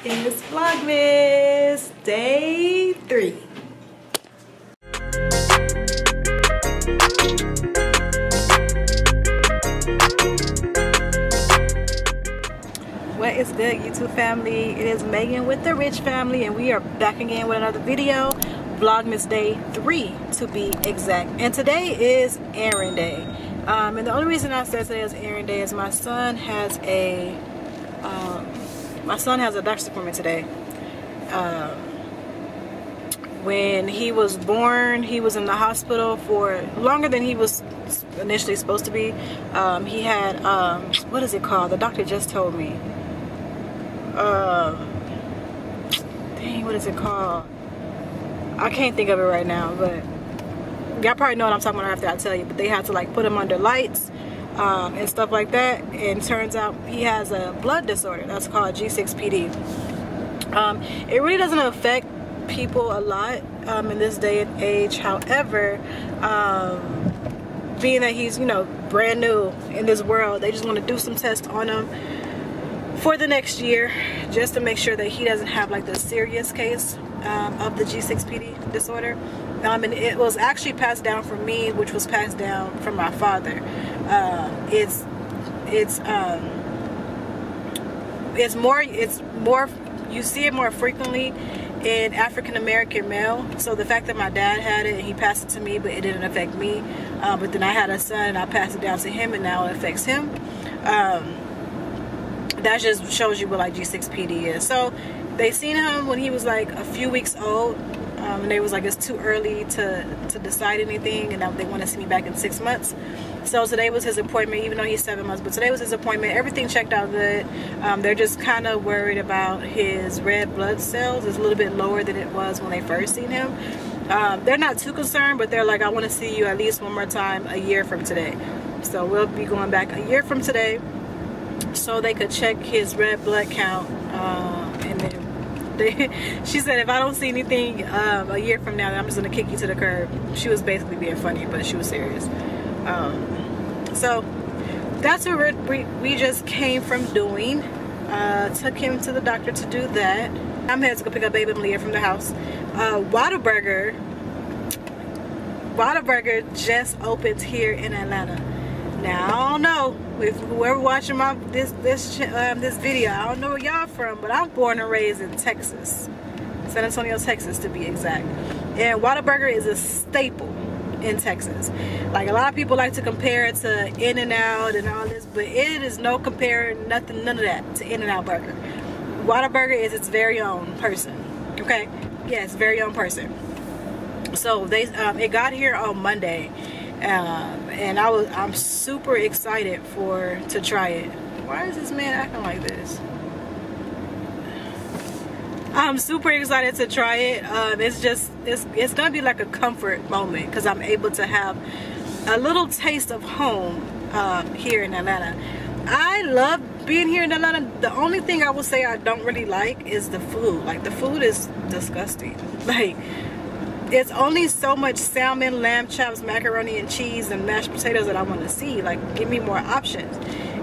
It's Vlogmas day 3. What is good, YouTube family? It is Megan with DaRichFamily, and we are back again with another video. Vlogmas day 3 to be exact. And today is errand day. And the only reason I said today is errand day is my son has a doctor's appointment today. When he was born, he was in the hospital for longer than he was initially supposed to be. He had what is it called? The doctor just told me. Dang, what is it called? I can't think of it right now, but y'all probably know what I'm talking about after I tell you. But they had to like put him under lights and stuff like that, and turns out he has a blood disorder that's called G6PD. It really doesn't affect people a lot in this day and age. However, being that he's, you know, brand new in this world, they just want to do some tests on him for the next year just to make sure that he doesn't have like the serious case of the G6PD disorder. And it was actually passed down from me, which was passed down from my father. It's more, you see it more frequently in African American male. So the fact that my dad had it and he passed it to me, but it didn't affect me, but then I had a son and I passed it down to him and now it affects him. That just shows you what like G6PD is. So they seen him when he was like a few weeks old, and they was like, it's too early to decide anything, and they want to see me back in 6 months. So today was his appointment, even though he's 7 months, but today was his appointment. Everything checked out good. They're just kind of worried about his red blood cells. It's a little bit lower than it was when they first seen him. They're not too concerned, but they're like, I want to see you at least one more time a year from today. So we'll be going back a year from today so they could check his red blood count, and then she said if I don't see anything a year from now, then I'm just gonna kick you to the curb. She was basically being funny, but she was serious. So that's what we just came from doing. Took him to the doctor to do that. I'm headed to go pick up baby Malia from the house. Whataburger just opened here in Atlanta. Now I don't know if whoever watching this video, I don't know where y'all from, but I'm born and raised in Texas, San Antonio, Texas to be exact. And Whataburger is a staple in Texas. Like a lot of people like to compare it to In-N-Out and all this, but it is no comparing, none of that to In-N-Out Burger. Whataburger is its very own person. Okay, yeah, it's very own person. So it got here on Monday. And I'm super excited to try it. Why is this man acting like this? I'm super excited to try it. It's gonna be like a comfort moment because I'm able to have a little taste of home here in Atlanta. I love being here in Atlanta. The only thing I will say I don't really like is the food. Like the food is disgusting. Like, it's only so much salmon, lamb chops, macaroni and cheese, and mashed potatoes that I want to see. Like, give me more options.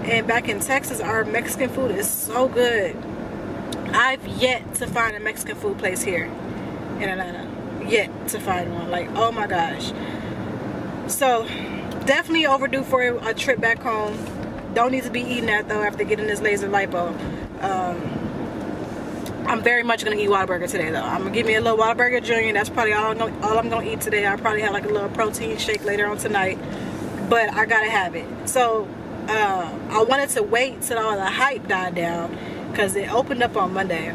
And back in Texas, our Mexican food is so good. I've yet to find a Mexican food place here in Atlanta. Yet to find one. Like, oh my gosh. So, definitely overdue for a trip back home. Don't need to be eating that, though, after getting this laser lipo. I'm very much gonna eat Whataburger today though. I'm gonna give me a little Whataburger Junior. That's probably all I'm gonna eat today. I'll probably have like a little protein shake later on tonight, but I gotta have it. So I wanted to wait till all the hype died down because it opened up on Monday.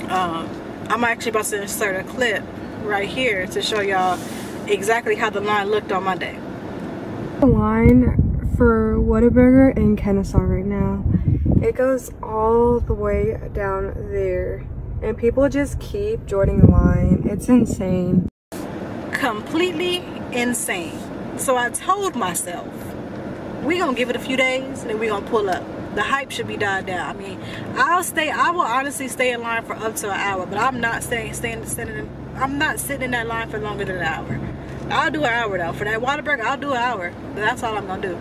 I'm actually about to insert a clip right here to show y'all exactly how the line looked on Monday. The line for Whataburger in Kennesaw right now. It goes all the way down there, and people just keep joining the line. It's insane. Completely insane. So I told myself, we're gonna give it a few days and then we're gonna pull up. The hype should be died down. I mean, I will honestly stay in line for up to an hour, but I'm not I'm not sitting in that line for longer than an hour. I'll do an hour though. For that Whataburger, I'll do an hour, but that's all I'm gonna do.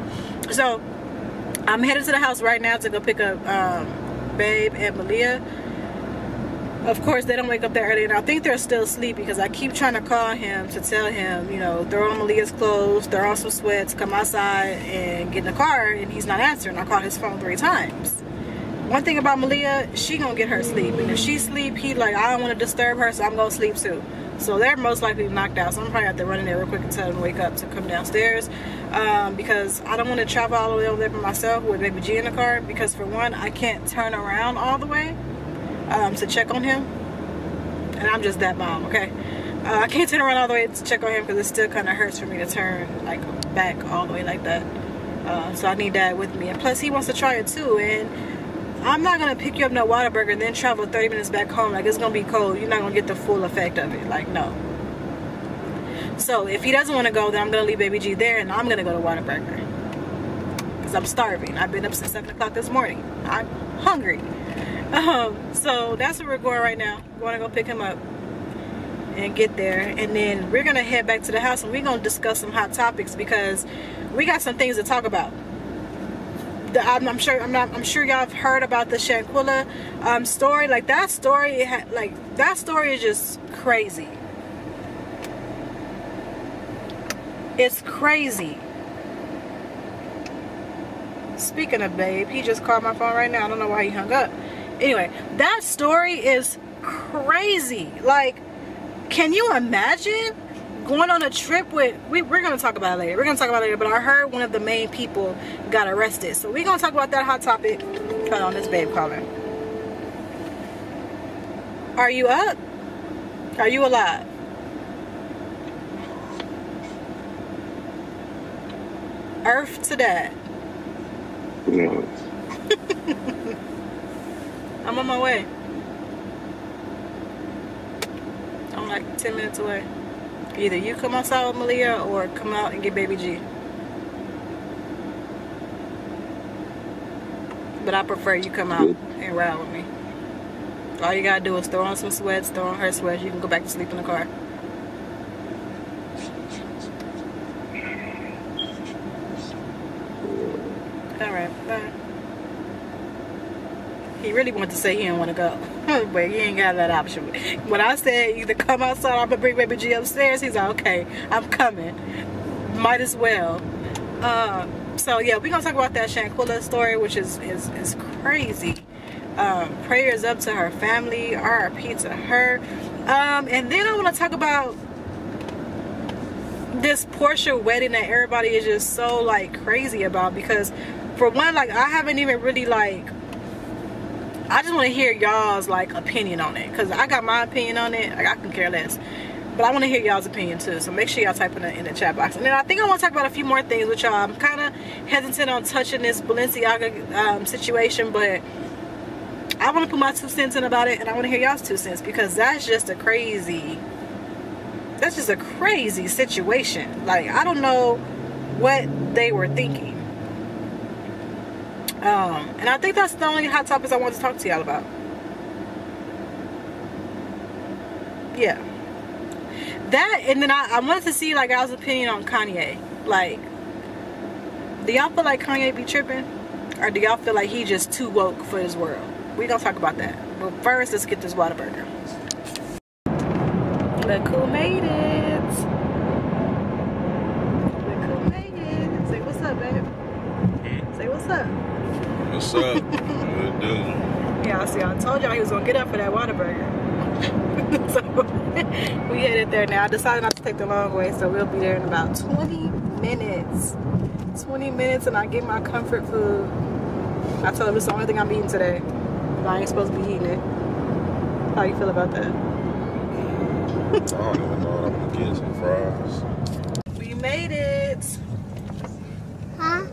So I'm headed to the house right now to go pick up Babe and Malia. Of course, they don't wake up that early, and I think they're still asleep because I keep trying to call him to tell him, you know, throw on Malia's clothes, throw on some sweats, come outside and get in the car, and he's not answering. I called his phone 3 times. One thing about Malia, she gonna get her sleep, and if she sleep, he like, I don't want to disturb her, so I'm gonna sleep too. So they're most likely knocked out. So I'm probably have to run in there real quick and tell them to wake up to come downstairs, because I don't want to travel all the way over there by myself with baby G in the car, because for one, I can't turn around all the way to check on him, and I'm just that mom, okay? I can't turn around all the way to check on him because it still kind of hurts for me to turn like back all the way like that. So I need that with me, and plus he wants to try it too, and I'm not gonna pick you up no Whataburger and then travel 30 minutes back home. Like, it's gonna be cold. You're not gonna get the full effect of it. Like, no. So if he doesn't want to go, then I'm gonna leave baby G there, and I'm gonna go to Whataburger because I'm starving. I've been up since 7 o'clock this morning. I'm hungry. So that's where we're going right now. We're gonna go pick him up and get there, and then we're gonna head back to the house, and we're gonna discuss some hot topics because we got some things to talk about. I'm sure y'all have heard about the Shanquella story. Like, that story, that story is just crazy. It's crazy. Speaking of babe, he just called my phone right now. I don't know why he hung up. Anyway, that story is crazy. Like, can you imagine going on a trip with, we're going to talk about it later. We're going to talk about it later, but I heard one of the main people got arrested. So we're going to talk about that hot topic. Hold on, this babe calling. Are you up? Are you alive? Earth to that. No. I'm on my way. I'm like 10 minutes away. Either you come outside with Malia or come out and get baby G. But I prefer you come out and ride with me. All you gotta do is throw on some sweats, throw on her sweats. You can go back to sleep in the car. Alright, bye. He really wanted to say he didn't want to go. But he ain't got that option. When I said either come outside or I'm gonna bring baby G upstairs, he's like, okay, I'm coming. Might as well. So yeah, we're gonna talk about that Shanquella story, which is crazy. Prayers up to her family, RIP to her. And then I want to talk about this Portia wedding that everybody is just so like crazy about, because for one, like, I haven't even really like, I just want to hear y'all's like opinion on it, because I got my opinion on it. Like, I can care less, but I want to hear y'all's opinion too. So make sure y'all type in the chat box. And then I think I want to talk about a few more things with y'all. I'm kind of hesitant on touching this Balenciaga situation, but I want to put my 2 cents in about it, and I want to hear y'all's 2 cents, because that's just a crazy situation. Like, I don't know what they were thinking. And I think that's the only hot topics I want to talk to y'all about. Yeah. That, and then I wanted to see like y'all's opinion on Kanye. Like, do y'all feel like Kanye be tripping? Or do y'all feel like he just too woke for his world? We gonna talk about that. But first, let's get this Whataburger. Look who made it. Look who made it. Say what's up, babe. Say what's up. What's up? What do? Yeah, see, I told y'all he was gonna get up for that Whataburger. So we headed there now. I decided not to take the long way, so we'll be there in about 20 minutes. 20 minutes, and I get my comfort food. I told him it's the only thing I'm eating today. I ain't supposed to be eating it. How you feel about that? I don't even know what I'm gonna get. Some fries. We made it. Huh?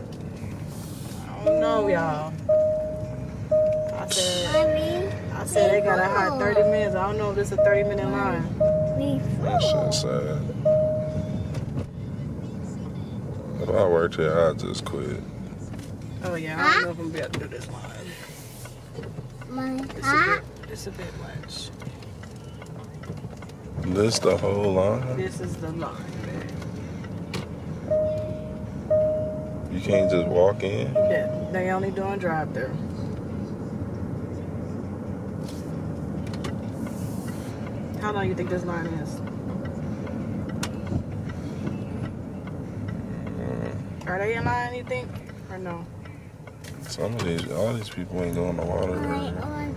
I don't know, y'all. I said they got a hot 30 minutes. I don't know if this is a 30-minute line. That shit sad. If I worked here, I'd just quit. Oh yeah, I don't know if I'm gonna be able to do this line. It's a bit much. This the whole line? This is the line, man. You can't just walk in? Yeah, they only doing drive-through. How long you think this line is? Are they in line, you think? Or no? All these people ain't going to Whataburger.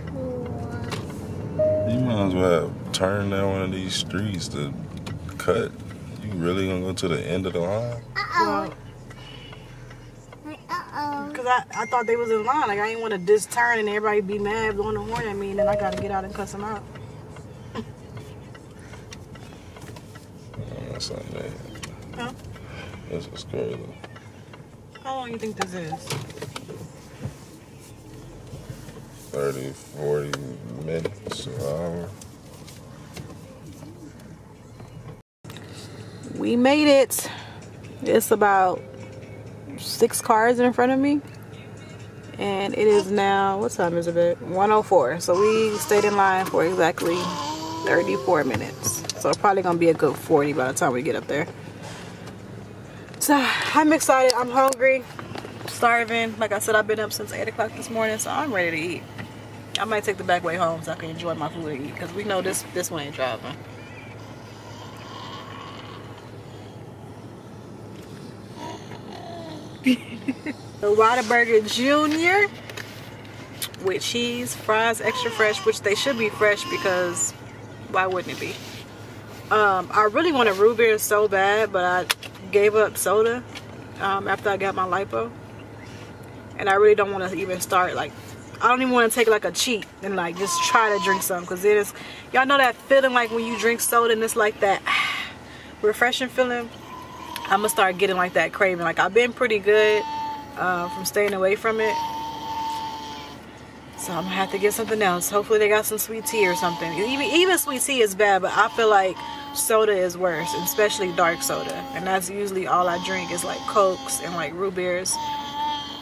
You might as well have turned down one of these streets to cut. You really gonna go to the end of the line? Because I thought they was in line. Like, I didn't want to just turn and everybody be mad, blowing the horn at me, and then I got to get out and cuss them out. That's not bad. Huh? This is crazy. How long you think this is? 30, 40 minutes, an hour. We made it. It's about 6 cars in front of me. And it is now, what time is it? 1:04. So we stayed in line for exactly 34 minutes. So probably gonna be a good 40 by the time we get up there. So I'm excited. I'm hungry. Starving. Like I said, I've been up since 8 o'clock this morning, so I'm ready to eat. I might take the back way home so I can enjoy my food and eat, because we know this one ain't driving. The Whataburger Jr. with cheese, fries, extra fresh, which they should be fresh because why wouldn't it be? I really want a root beer so bad, but I gave up soda after I got my lipo. And I really don't want to even start, like, I don't even want to take like a cheat and like just try to drink some, because it is, y'all know that feeling like when you drink soda and it's like that refreshing feeling. I'm gonna start getting like that craving. Like, I've been pretty good from staying away from it, so I'm gonna have to get something else. Hopefully they got some sweet tea or something. Even sweet tea is bad, but I feel like soda is worse, especially dark soda, and that's usually all I drink is like Cokes and like root beers.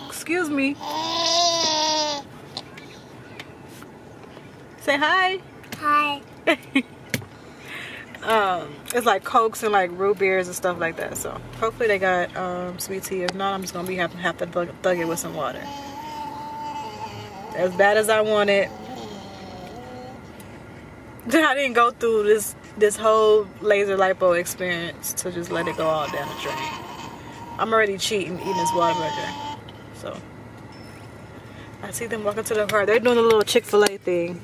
Excuse me. Say hi. Hi. It's like Cokes and like root beers and stuff like that. So hopefully they got sweet tea. If not, I'm just gonna have to thug it with some water. As bad as I want it, I didn't go through this whole laser lipo experience to just let it go all down the drain. I'm already cheating eating this Whataburger. So I see them walking to the car. They're doing a little Chick-fil-A thing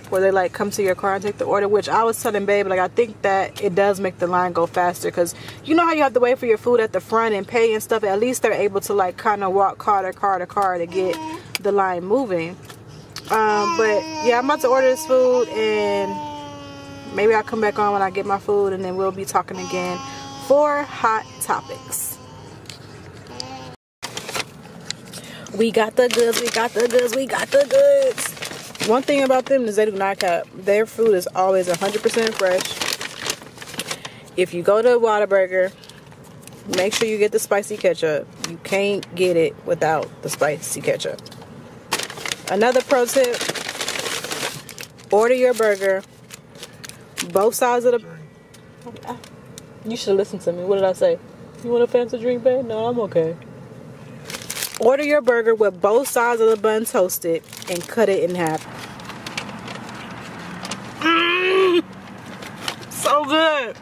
where they like come to your car and take the order, which I was telling babe, like, I think that it does make the line go faster, because you know how you have to wait for your food at the front and pay and stuff. At least they're able to like kind of walk car to car to car to get the line moving. But yeah, I'm about to order this food, and maybe I'll come back on when I get my food, and then we'll be talking again for Hot Topics. We got the goods, we got the goods, we got the goods. One thing about them is they do not cap. Their food is always 100% fresh. If you go to Whataburger, make sure you get the spicy ketchup. You can't get it without the spicy ketchup. Another pro tip, order your burger, both sides of the... You should have listened to me. What did I say? You want a fancy drink, babe? No, I'm okay. Order your burger with both sides of the bun toasted and cut it in half. So good.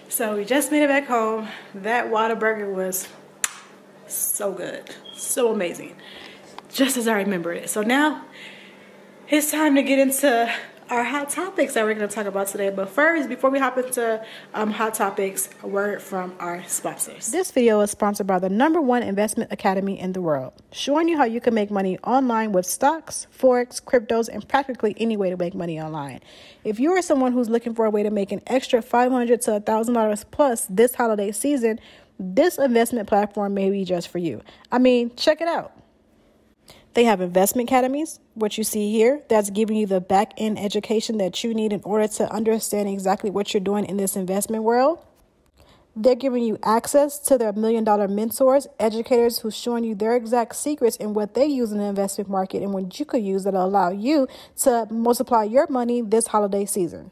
So we just made it back home. That Whataburger was so good. So amazing. Just as I remembered it. So now it's time to get into our hot topics that we're going to talk about today. But first, before we hop into hot topics, a word from our sponsors. This video is sponsored by the #1 investment academy in the world, showing you how you can make money online with stocks, forex, cryptos, and practically any way to make money online. If you are someone who's looking for a way to make an extra $500 to $1,000 plus this holiday season, this investment platform may be just for you. I mean, check it out. They have investment academies, what you see here, that's giving you the back-end education that you need in order to understand exactly what you're doing in this investment world. They're giving you access to their $1 million mentors, educators who's showing you their exact secrets and what they use in the investment market and what you could use that'll allow you to multiply your money this holiday season.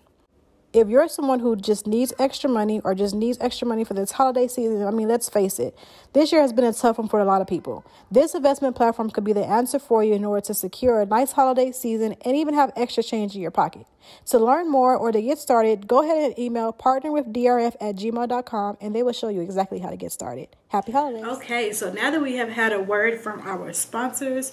if you're someone who just needs extra money or just needs extra money for this holiday season, I mean, let's face it, this year has been a tough one for a lot of people. This investment platform could be the answer for you in order to secure a nice holiday season and even have extra change in your pocket. To learn more or to get started, go ahead and email partnerwithdrf@gmail.com and they will show you exactly how to get started. Happy holidays. Okay, so now that we have had a word from our sponsors,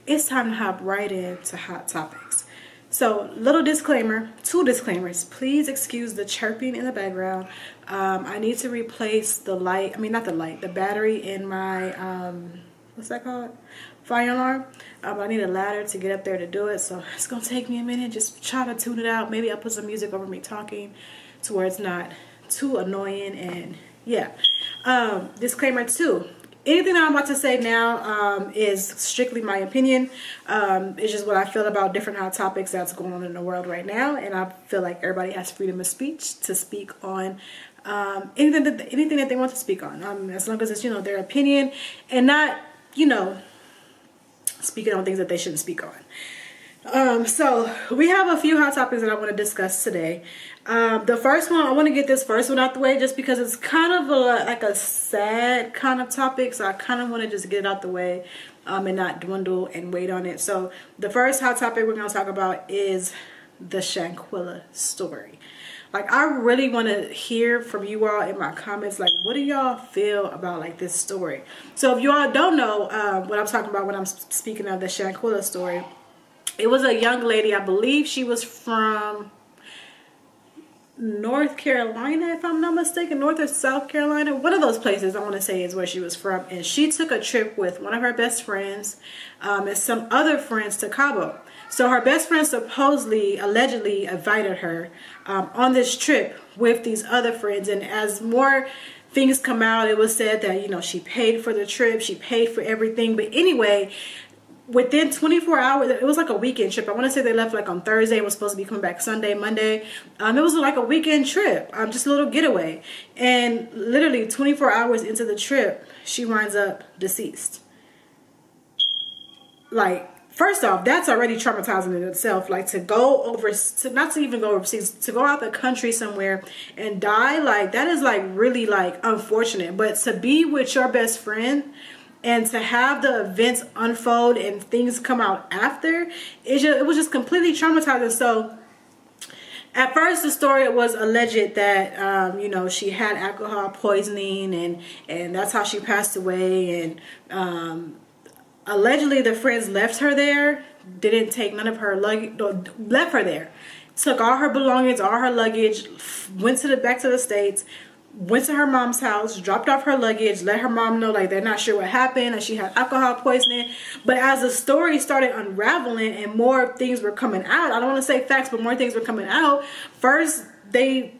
it's time to hop right into hot topics. So, little disclaimer, 2 disclaimers. Please excuse the chirping in the background. I need to replace the battery in my, what's that called? Fire alarm. I need a ladder to get up there to do it, so it's going to take me a minute. Just try to tune it out. Maybe I'll put some music over me talking to where it's not too annoying, and yeah. Disclaimer 2. Anything that I'm about to say now is strictly my opinion. It's just what I feel about different hot topics that's going on in the world right now. And I feel like everybody has freedom of speech to speak on anything that they want to speak on. As long as it's, their opinion and not, speaking on things that they shouldn't speak on. So we have a few hot topics that I want to discuss today. The first one, I want to get this first one out the way just because it's kind of like a sad kind of topic. So I kind of want to just get it out the way and not dwindle and wait on it. So the first hot topic we're going to talk about is the Shanquella story. Like, I really want to hear from you all in my comments. Like, what do y'all feel about like this story? So if you all don't know what I'm talking about when I'm speaking of the Shanquella story, it was a young lady, I believe she was from North Carolina, if I'm not mistaken, North or South Carolina, one of those places I want to say is where she was from. And she took a trip with one of her best friends and some other friends to Cabo. So her best friend allegedly invited her on this trip with these other friends. And as more things come out, it was said that, she paid for the trip, she paid for everything. But anyway, within 24 hours, it was like a weekend trip. I want to say they left like on Thursday and was supposed to be coming back Sunday, Monday. It was like a weekend trip, just a little getaway. And literally 24 hours into the trip, she winds up deceased. Like, first off, that's already traumatizing in itself. Like, not to even go overseas, to go out the country somewhere and die, like, that is like really like unfortunate. But to be with your best friend and to have the events unfold and things come out after, it was just completely traumatizing. So at first the story was alleged that she had alcohol poisoning and that's how she passed away. And allegedly the friends left her there, didn't take none of her luggage, left her there, took all her belongings, all her luggage, went back to the States, went to her mom's house, dropped off her luggage, let her mom know like they're not sure what happened and she had alcohol poisoning. But as the story started unraveling and more things were coming out, I don't want to say facts, but more things were coming out. First a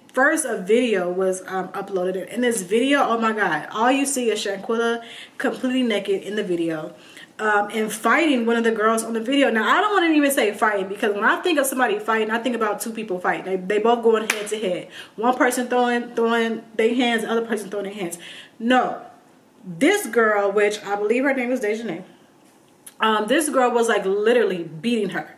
video was uploaded. In this video, oh my God, all you see is Shanquella completely naked in the video. And fighting one of the girls on the video. Now, I don't want to even say fighting, because when I think of somebody fighting, I think about 2 people fighting. They both going head to head. One person throwing their hands, the other person throwing their hands. No. This girl, which I believe her name is Dejanay, this girl was like literally beating her.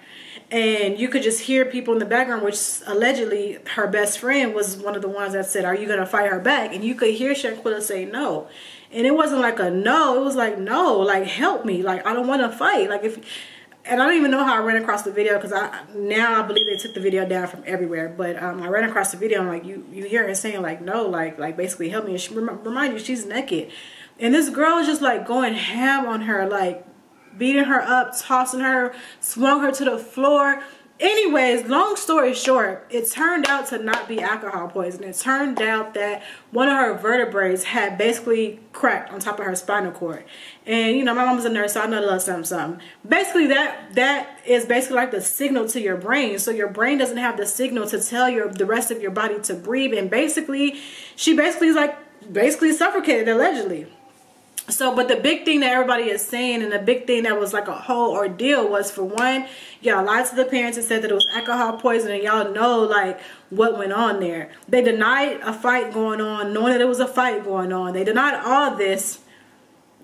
And you could just hear people in the background, which allegedly her best friend was one of the ones that said, "Are you going to fight her back?" And you could hear Shanquella say no. And it wasn't like a no. It was like, no, like, help me. Like, I don't want to fight. Like, and I don't even know how I ran across the video, because now I believe they took the video down from everywhere. But I ran across the video and like you hear her saying like, no, like basically help me. And remind you, she's naked. And this girl is just like going ham on her, like beating her up, tossing her, swung her to the floor. Anyways, long story short, it turned out to not be alcohol poisoning. It turned out that one of her vertebrae had basically cracked on top of her spinal cord. And, my mom was a nurse, so I know a little something. Basically, that is basically like the signal to your brain. So your brain doesn't have the signal to tell the rest of your body to breathe. And basically, she basically suffocated, allegedly. So, but the big thing that everybody is saying, and the big thing that was like a whole ordeal, was, for one, y'all lied to the parents and said that it was alcohol poisoning. Y'all know like what went on there. They denied a fight going on, knowing that it was a fight going on. They denied all this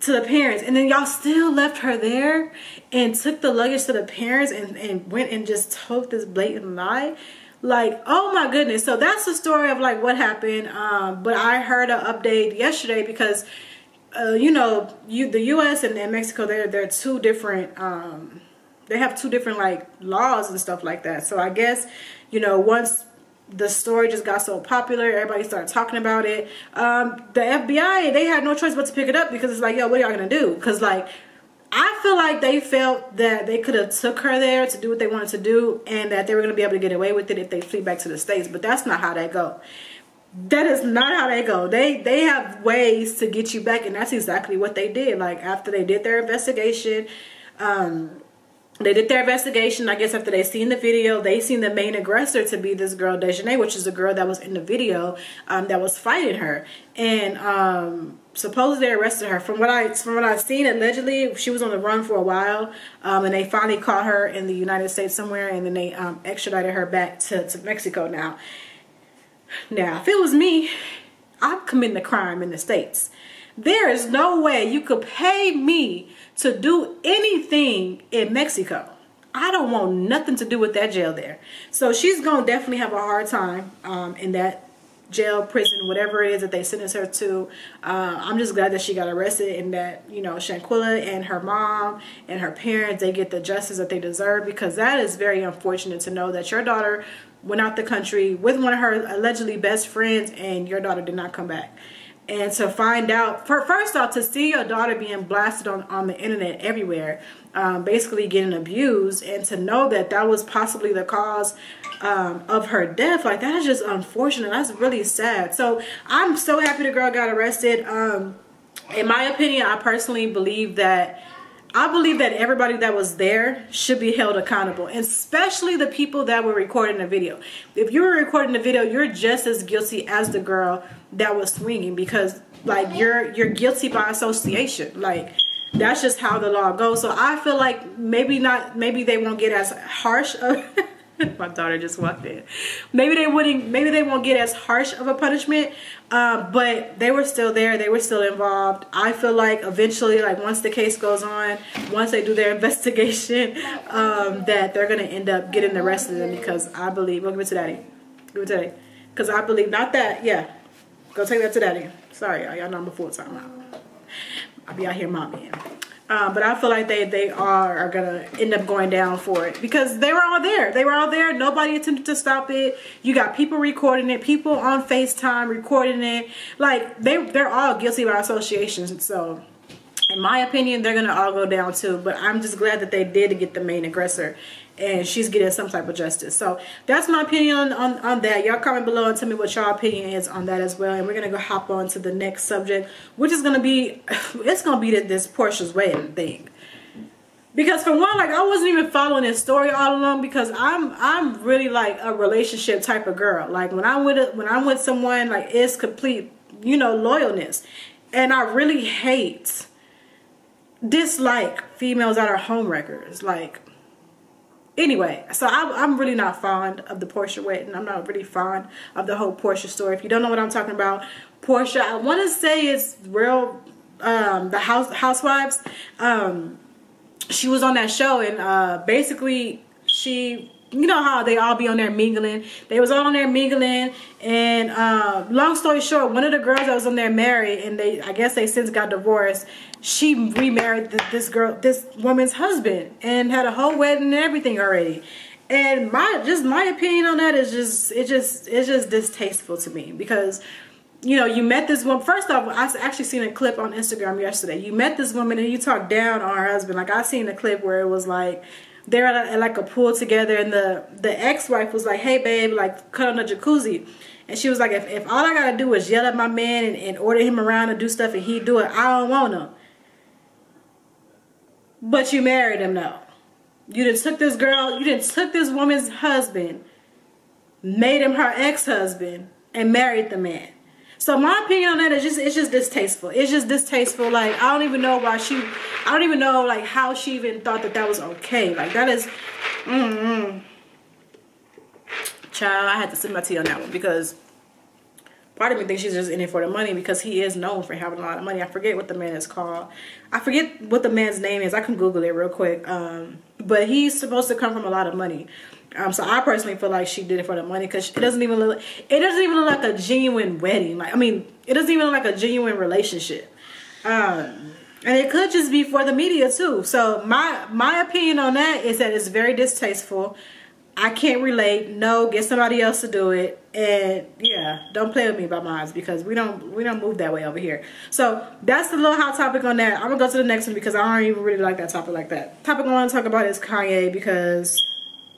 to the parents, and then y'all still left her there and took the luggage to the parents and went and just told this blatant lie. Like, oh my goodness. So that's the story of like what happened. But I heard an update yesterday because you know, the US and Mexico, they're two different they have two different like laws and stuff like that. So I guess, you know, once the story just got so popular, everybody started talking about it. The FBI, they had no choice but to pick it up because it's like, yo, what are y'all gonna do? Because like, I feel like they felt that they could have took her there to do what they wanted to do, and that they were gonna be able to get away with it if they flee back to the States. But that's not how they go. That is not how they go. They have ways to get you back, and that's exactly what they did. Like, after they did their investigation, I guess after they seen the video, they seen the main aggressor to be this girl Dejanay, which is the girl that was in the video that was fighting her. And supposedly they arrested her. From what I've seen, allegedly she was on the run for a while, and they finally caught her in the United States somewhere, and then they extradited her back to Mexico. Now if it was me, I'm committing a crime in the States. There is no way you could pay me to do anything in Mexico. I don't want nothing to do with that jail there. So she's going to definitely have a hard time in that jail, prison, whatever it is that they sentence her to. I'm just glad that she got arrested, and that, you know, Shanquella and her mom and her parents, they get the justice that they deserve, because that is very unfortunate to know that your daughter went out the country with one of her allegedly best friends and your daughter did not come back. And to find out, first off, to see your daughter being blasted on the internet everywhere, basically getting abused, and to know that that was possibly the cause of her death, like, that is just unfortunate. That's really sad. So I'm so happy the girl got arrested. In my opinion, I personally believe that everybody that was there should be held accountable, especially the people that were recording the video. If you were recording the video, you're just as guilty as the girl that was swinging, because like you're guilty by association. Like, that's just how the law goes. So I feel like maybe they won't get as harsh of my daughter just walked in. Maybe they won't get as harsh of a punishment, but they were still there. They were still involved. I feel like eventually, like, once the case goes on, once they do their investigation, that they're gonna end up getting the rest of them, because I believe, well, give it to daddy. Give it to daddy. Because I believe, not that, yeah. Go take that to daddy. Sorry, y'all know I'm a full-time. I'll be out here momming. But I feel like they are gonna end up going down for it, because they were all there. They were all there. Nobody attempted to stop it. You got people recording it, people on FaceTime recording it. Like, they're all guilty by association. So in my opinion, they're gonna all go down too. But I'm just glad that they did get the main aggressor, and she's getting some type of justice. So that's my opinion on that. Y'all comment below and tell me what your opinion is on that as well. And we're gonna go hop on to the next subject, which is gonna be, it's gonna be this Portia's wedding thing. Because for one, like, I wasn't even following this story all along, because I'm really like a relationship type of girl. Like, when I'm with someone, like, it's complete, you know, loyalness. And I really dislike females that are homewreckers. Like, anyway, so I'm really not fond of the Portia wedding. I'm not really fond of the whole Portia story. If you don't know what I'm talking about, Portia, I want to say it's real, the Housewives. She was on that show, and basically she, you know how they all be on there mingling. They was all on there mingling, and long story short, one of the girls that was on there married, and I guess they since got divorced. She remarried this woman's husband, and had a whole wedding and everything already. And my opinion on that is it's just distasteful to me, because, you know, you met this woman. First off, I actually seen a clip on Instagram yesterday. You met this woman and you talk down on her husband. Like, I seen a clip where it was like they're at like a pool together, and the ex-wife was like, "Hey babe, like, cut on the jacuzzi." And she was like, if all I gotta do is yell at my man and order him around and do stuff and he do it, I don't want him. But you married him though. You done took this girl, you done took this woman's husband, made him her ex-husband, and married the man. So my opinion on that is it's just distasteful. It's just distasteful. Like, I don't even know why I don't even know, like, how she even thought that was okay. Like, that is, Child, I had to sip my tea on that one, because part of me thinks she's just in it for the money because he is known for having a lot of money. I forget what the man is called. I forget what the man's name is. I can Google it real quick. But he's supposed to come from a lot of money. So I personally feel like she did it for the money because it doesn't even look like a genuine wedding. Like, I mean, it doesn't even look like a genuine relationship. And it could just be for the media too. So my opinion on that is that it's very distasteful. I can't relate. No, get somebody else to do it. And yeah, don't play with me about mine because we don't move that way over here. So that's the little hot topic on that. I'm gonna go to the next one because I don't even really like that topic like that. Topic I want to talk about is Kanye because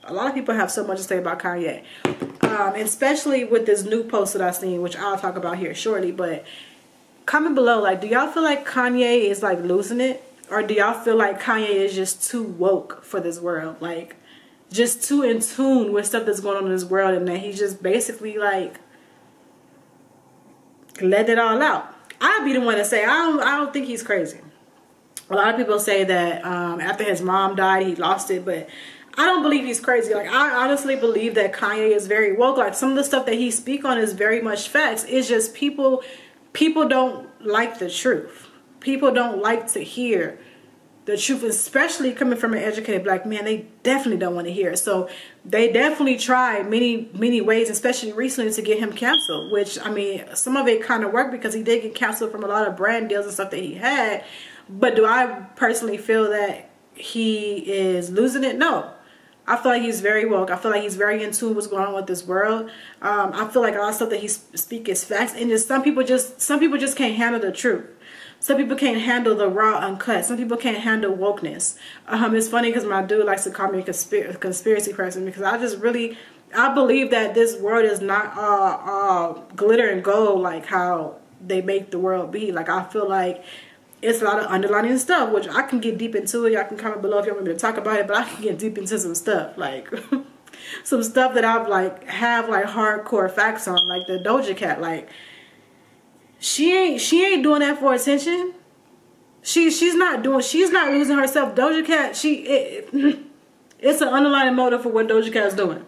a lot of people have so much to say about Kanye, especially with this new post that I seen, which I'll talk about here shortly. But comment below, like, do y'all feel like Kanye is like losing it, or do y'all feel like Kanye is just too woke for this world, like just too in tune with stuff that's going on in this world, and that he's just basically like let it all out? I'd be the one to say I don't think he's crazy. A lot of people say that after his mom died, he lost it, but I don't believe he's crazy. Like, I honestly believe that Kanye is very woke. Like, some of the stuff that he speaks on is very much facts. It's just people don't like the truth. People don't like to hear the truth, especially coming from an educated black man. They definitely don't want to hear it. So they definitely tried many ways, especially recently, to get him canceled, which, I mean, some of it kind of worked because he did get canceled from a lot of brand deals and stuff that he had. But do I personally feel that he is losing it? No. I feel like he's very woke. I feel like he's very in tune with what's going on with this world. I feel like a lot of stuff that he speaks is facts, and just some people just can't handle the truth. Some people can't handle the raw uncut. Some people can't handle wokeness. It's funny because my dude likes to call me a conspiracy person because I believe that this world is not all glitter and gold like how they make the world be. Like, I feel like it's a lot of underlining stuff, which I can get deep into it. Y'all can comment below if you want me to talk about it, but I can get deep into some stuff, like some stuff that I've have hardcore facts on, like the Doja Cat. Like, she ain't doing that for attention. She's not losing herself. Doja Cat, it's an underlying motive for what Doja Cat is doing.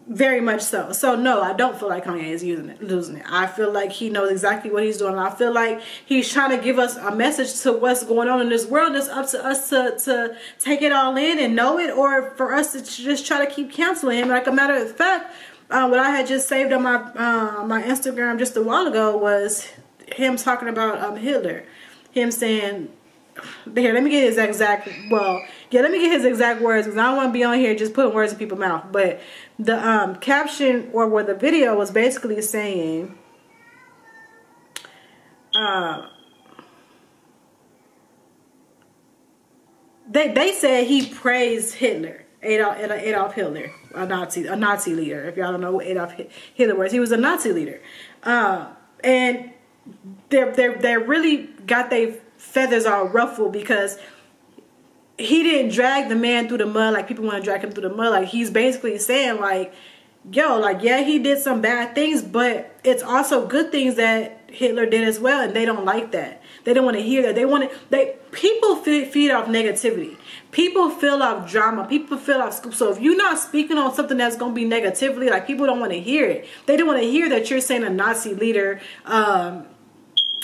Very much so. So no, I don't feel like Kanye is losing it. I feel like he knows exactly what he's doing. I feel like he's trying to give us a message to what's going on in this world. It's up to us to take it all in and know it, or for us to just try to keep canceling him. Like, a matter of fact, what I had just saved on my Instagram just a while ago was him talking about Hitler. Him saying, here, let me get his exact words because I don't want to be on here just putting words in people's mouth. But the caption or the video was basically saying, they said he praised Hitler, Adolf Hitler, a Nazi leader. If y'all don't know what Adolf Hitler was, he was a Nazi leader, and they really got their feathers all ruffled because he didn't drag the man through the mud like people want to drag him through the mud. Like, he's basically saying, like, yo, like, yeah, he did some bad things, but it's also good things that Hitler did as well, and they don't like that. They don't want to hear that. People feed off negativity. People feel off drama. People feel off scoop. So if you're not speaking on something that's going to be negatively, like, people don't want to hear it. They don't want to hear that you're saying a Nazi leader,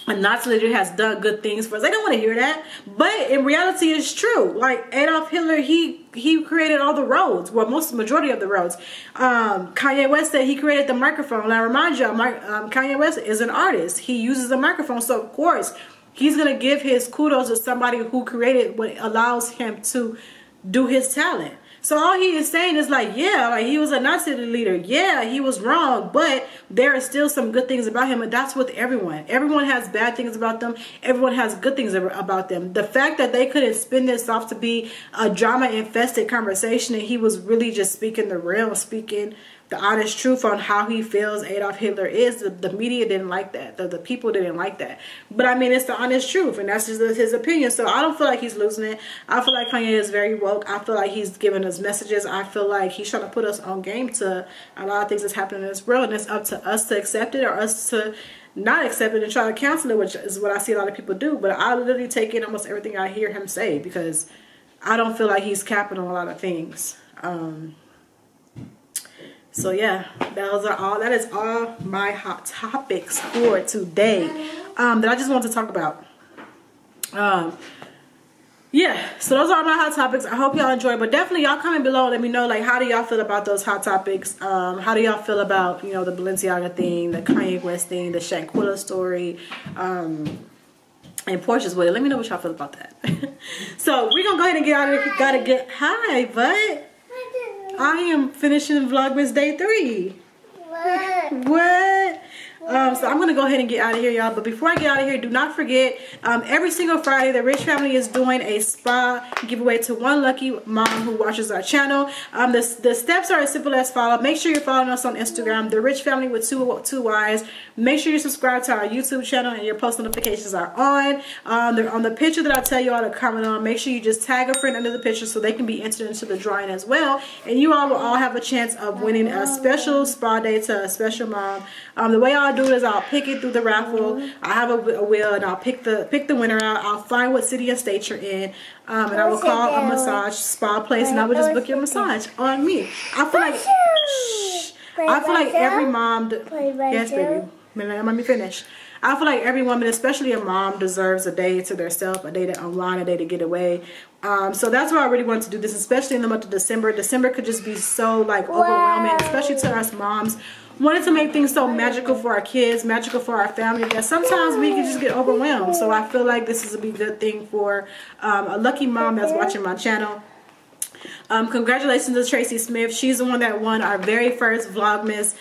a Nazi leader has done good things for us. They don't want to hear that. But in reality, it's true. Like, Adolf Hitler, he created all the roads. Well, majority of the roads. Kanye West said he created the microphone. And I remind y'all, Kanye West is an artist. He uses a microphone. So, of course, he's going to give his kudos to somebody who created what allows him to do his talent. So all he is saying is, like, yeah, like, he was a Nazi leader. Yeah, he was wrong, but there are still some good things about him, and that's with everyone. Everyone has bad things about them. Everyone has good things about them. The fact that they couldn't spin this off to be a drama-infested conversation, and he was really just speaking the real, speaking the honest truth on how he feels Adolf Hitler is, the media didn't like that. The people didn't like that. But I mean, it's the honest truth, and that's just his opinion. So I don't feel like he's losing it. I feel like Kanye is very woke. I feel like he's giving us messages. I feel like he's trying to put us on game to a lot of things that's happening in this world, and it's up to us to accept it or us to not accept it and try to cancel it, which is what I see a lot of people do. But I literally take in almost everything I hear him say because I don't feel like he's capping on a lot of things. So yeah, that is all my hot topics for today that I just want to talk about. Yeah, so those are my hot topics. I hope y'all enjoy, but definitely y'all comment below and let me know, like, how do y'all feel about those hot topics? How do y'all feel about, you know, the Balenciaga thing, the Kanye West thing, the Shanquella story, and Porshas wedding? Let me know what y'all feel about that. So we're gonna go ahead and get out of here. Hi, bud. I am finishing Vlogmas day 3. What? So I'm gonna go ahead and get out of here, y'all. But before I get out of here, do not forget, every single Friday, the Rich Family is doing a spa giveaway to one lucky mom who watches our channel. The steps are as simple as follow. Make sure you're following us on Instagram, the Rich Family with two Y's. Make sure you subscribe to our YouTube channel and your post notifications are on. On the picture that I tell you all to comment on, make sure you just tag a friend under the picture so they can be entered into the drawing as well. And you all will all have a chance of winning a special spa day to a special mom. The way I'll do it is I'll pick it through the raffle. I have a wheel and I'll pick the winner out. I'll find what city and state you're in, and I will call a massage spa place and I will just book your massage on me. I feel like every mom. Yes, baby. Let me finish. I feel like every woman, especially a mom, deserves a day to themselves, a day to unwind, a day to get away. So that's why I really wanted to do this, especially in the month of December. December could just be so like overwhelming, especially to us moms. Wanted to make things so magical for our kids, magical for our family, that sometimes we can just get overwhelmed. So I feel like this is a good thing for a lucky mom that's watching my channel. Congratulations to Tracy Smith. She's the one that won our very first Vlogmas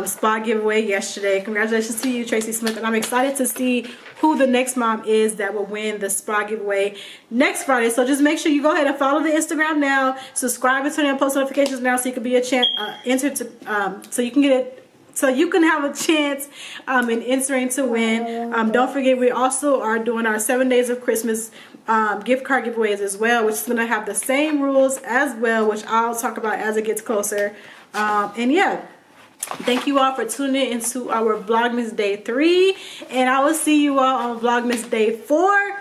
spa giveaway yesterday. Congratulations to you, Tracy Smith. And I'm excited to see who the next mom is that will win the spa giveaway next Friday. So just make sure you go ahead and follow the Instagram now, subscribe and turn on post notifications now, so you can be entered to so you can get it. So you can have a chance in entering to win. Don't forget, we also are doing our 7 days of Christmas gift card giveaways as well, which is going to have the same rules as well, which I'll talk about as it gets closer. And yeah, thank you all for tuning into our Vlogmas day 3. And I will see you all on Vlogmas day 4.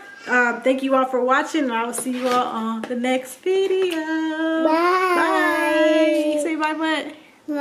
Thank you all for watching, and I will see you all on the next video. Bye. Bye. Say bye, bud. Bye.